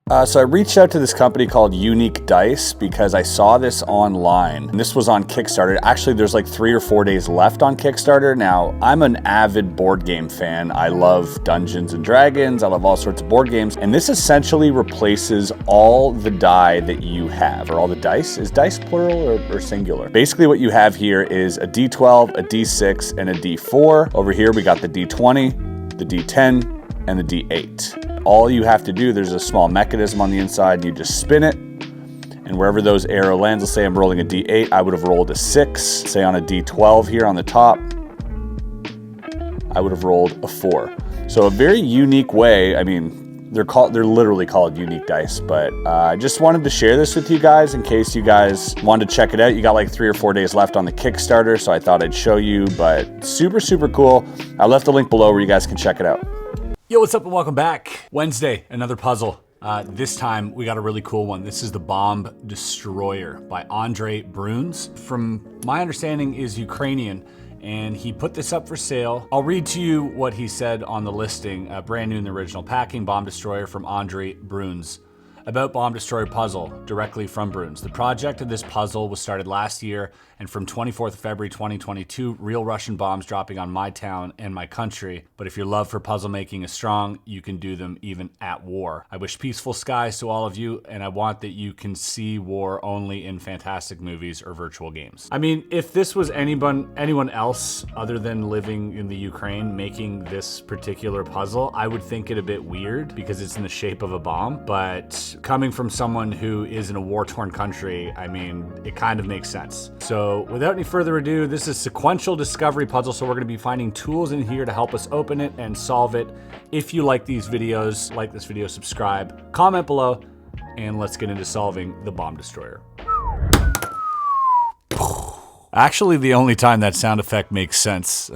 So I reached out to this company called Unique Dice because I saw this online. And this was on Kickstarter. Actually, there's like 3 or 4 days left on Kickstarter. Now, I'm an avid board game fan. I love Dungeons and Dragons. I love all sorts of board games. And this essentially replaces all the die that you have, or all the dice. Is dice plural or singular? Basically, what you have here is a D12, a D6, and a D4. Over here, we got the D20, the D10, and the D8. All you have to do, there's a small mechanism on the inside, and you just spin it, and wherever those arrow lands, let's say I'm rolling a D8, I would have rolled a 6. Say on a D12 here on the top, I would have rolled a 4. So a very unique way. I mean, they're literally called Unique Dice, but I just wanted to share this with you guys in case you guys wanted to check it out. You got like 3 or 4 days left on the Kickstarter, so I thought I'd show you, but super, super cool. I left a link below where you guys can check it out. Yo, what's up and welcome back. Wednesday, another puzzle. This time we got a really cool one. This is the Bomb Destroyer by Andriy Bruns. From my understanding is Ukrainian, and he put this up for sale. I'll read to you what he said on the listing. Brand new in the original packing, Bomb Destroyer from Andriy Bruns. About Bomb Destroyer puzzle, directly from Bruns. The project of this puzzle was started last year, and from 24th of February 2022, real Russian bombs dropping on my town and my country. But if your love for puzzle making is strong, you can do them even at war. I wish peaceful skies to all of you, and I want that you can see war only in fantastic movies or virtual games. I mean, if this was anyone else other than living in the Ukraine making this particular puzzle, I would think it a bit weird because it's in the shape of a bomb. But coming from someone who is in a war-torn country, I mean, it kind of makes sense. So without any further ado, this is sequential discovery puzzle. So we're going to be finding tools in here to help us open it and solve it. If you like these videos, like this video, subscribe, comment below, and let's get into solving the Bomb Destroyer. Actually, the only time that sound effect makes sense.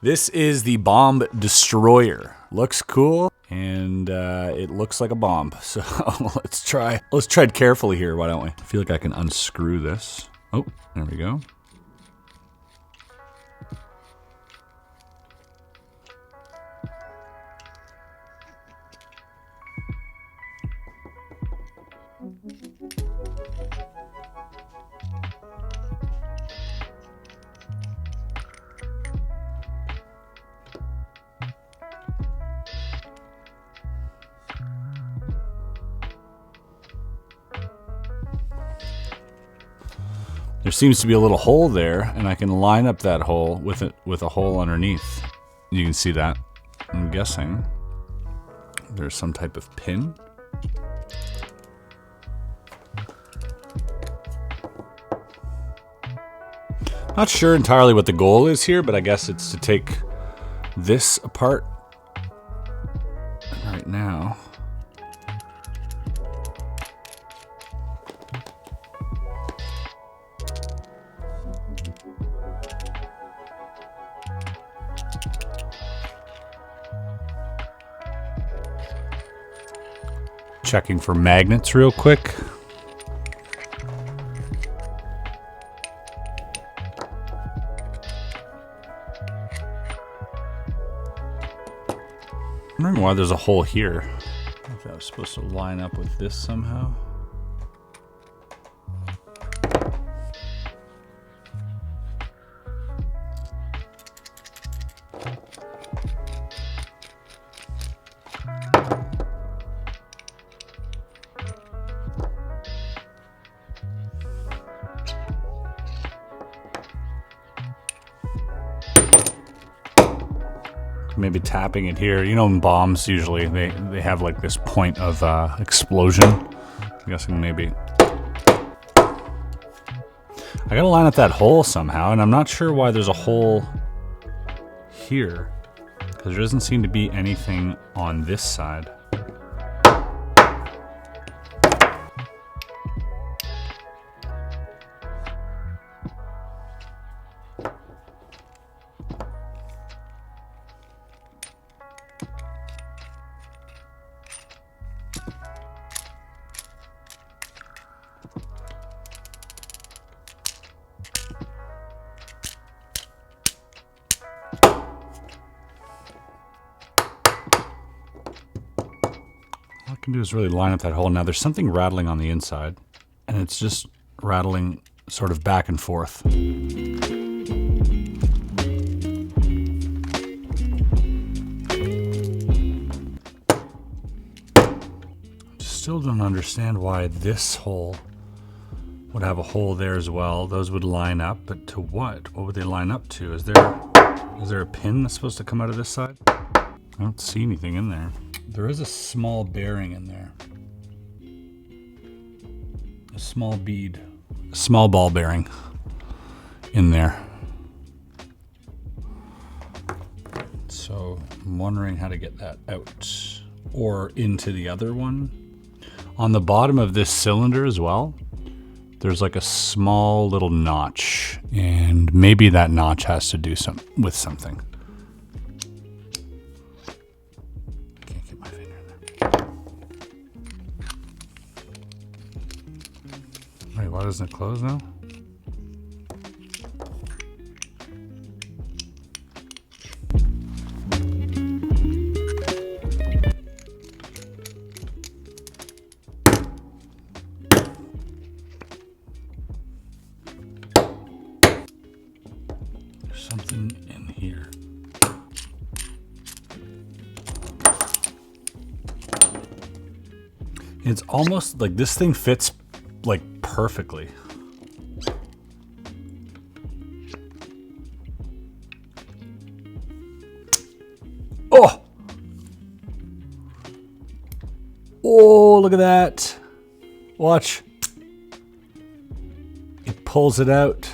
This is the Bomb Destroyer. Looks cool, and it looks like a bomb. So let's try it carefully here, why don't we? I feel like I can unscrew this. Oh, there we go. There seems to be a little hole there, and I can line up that hole with a hole underneath. You can see that. I'm guessing there's some type of pin. Not sure entirely what the goal is here, but I guess it's to take this apart. And right now, checking for magnets real quick. I'm wondering why there's a hole here. If that was supposed to line up with this somehow. Maybe tapping it here. You know, in bombs usually they have like this point of explosion. I'm guessing maybe I gotta line up that hole somehow, and I'm not sure why there's a hole here, because there doesn't seem to be anything on this side. can do is really line up that hole. Now there's something rattling on the inside, and it's just rattling sort of back and forth. Still don't understand why this hole would have a hole there as well. Those would line up, but to what? What would they line up to? Is there a pin that's supposed to come out of this side? I don't see anything in there. There is a small bearing in there. A small bead. A small ball bearing in there. So I'm wondering how to get that out or into the other one. On the bottom of this cylinder as well, there's like a small little notch, and maybe that notch has to do with something. Can't get my finger in there. Wait, why doesn't it close now? Something in here. It's almost like this thing fits like perfectly. Oh! Oh, look at that. Watch. It pulls it out.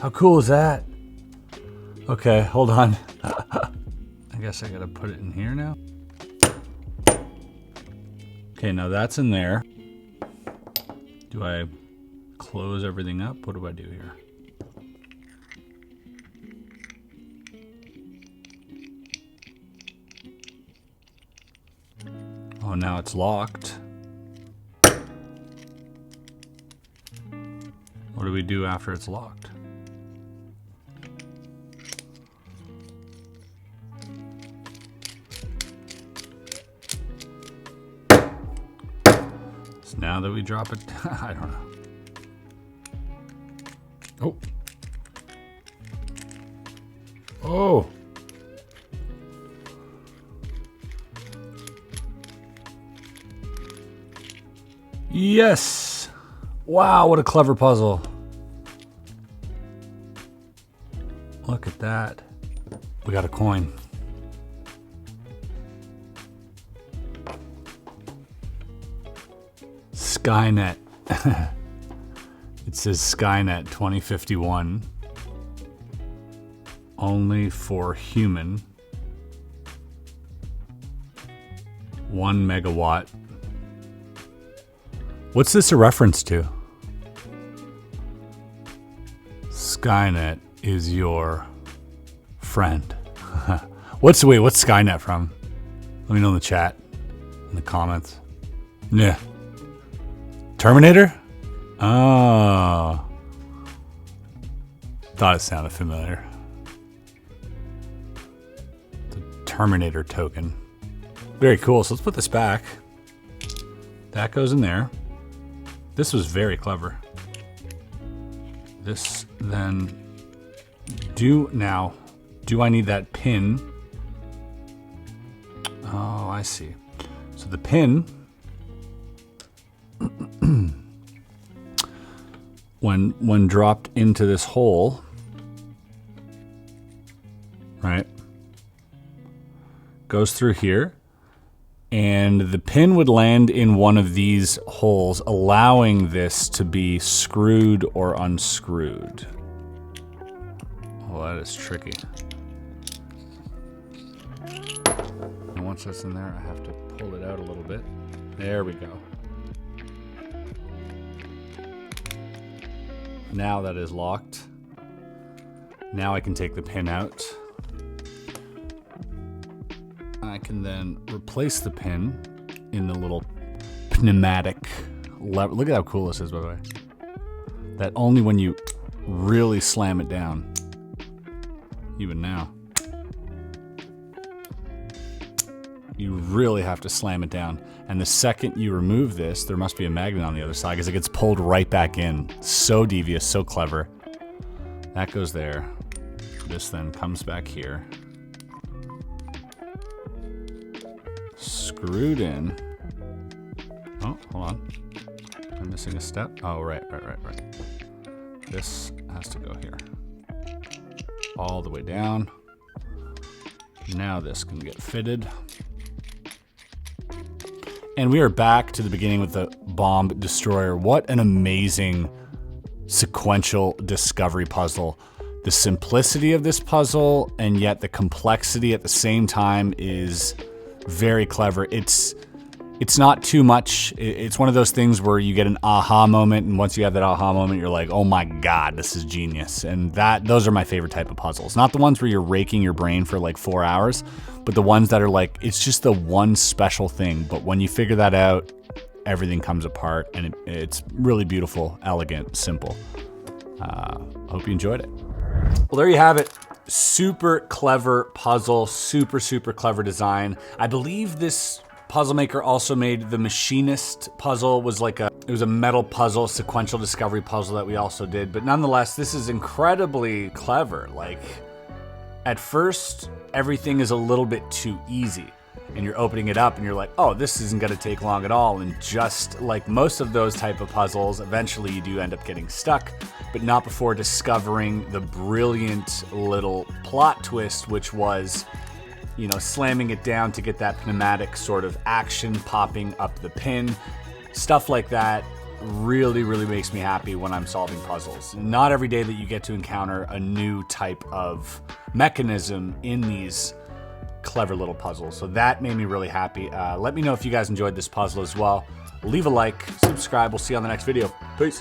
How cool is that? Okay, hold on. I guess I gotta put it in here now. Okay, now that's in there. Do I close everything up? What do I do here? Oh, now it's locked. What do we do after it's locked? Now that we drop it, I don't know. Oh. Oh. Yes. Wow, what a clever puzzle. Look at that. We got a coin. Skynet. It says Skynet 2051. Only for human. 1 megawatt. What's this a reference to? Skynet is your friend. What's Skynet from? Let me know in the chat, in the comments. Yeah. Terminator? Oh. Thought it sounded familiar. The Terminator token. Very cool. So let's put this back. That goes in there. This was very clever. This then do I need that pin? Oh, I see. So the pin when dropped into this hole, right, goes through here, and the pin would land in one of these holes, allowing this to be screwed or unscrewed. Oh, that is tricky. And once that's in there, I have to pull it out a little bit. There we go. Now that is locked. Now I can take the pin out. I can then replace the pin in the little pneumatic lever. Look at how cool this is, by the way. that only when you really slam it down, even now, you really have to slam it down. And the second you remove this, there must be a magnet on the other side because it gets pulled right back in. So devious, so clever. That goes there. This then comes back here. Screwed in. Oh, hold on. I'm missing a step. Oh, right. This has to go here. All the way down. Now this can get fitted. And we are back to the beginning with the Bomb Destroyer. What an amazing sequential discovery puzzle. The simplicity of this puzzle and yet the complexity at the same time is very clever. It's not too much. It's one of those things where you get an aha moment, and once you have that aha moment, you're like, oh my God, this is genius. And those are my favorite type of puzzles. Not the ones where you're raking your brain for like 4 hours, but the ones that are like, it's just the one special thing. But when you figure that out, everything comes apart, and it's really beautiful, elegant, simple. Hope you enjoyed it. Well, there you have it. Super clever puzzle, super clever design. I believe this puzzle maker also made the Machinist puzzle. It was a metal puzzle, sequential discovery puzzle that we also did. But nonetheless, this is incredibly clever. Like, at first, everything is a little bit too easy. And you're opening it up and you're like, oh, this isn't gonna take long at all. And just like most of those type of puzzles, eventually you do end up getting stuck, but not before discovering the brilliant little plot twist, which was, slamming it down to get that pneumatic sort of action, popping up the pin. Stuff like that really makes me happy when I'm solving puzzles. Not every day that you get to encounter a new type of mechanism in these clever little puzzles. So that made me really happy. Let me know if you guys enjoyed this puzzle as well. Leave a like, subscribe. We'll see you on the next video. Peace.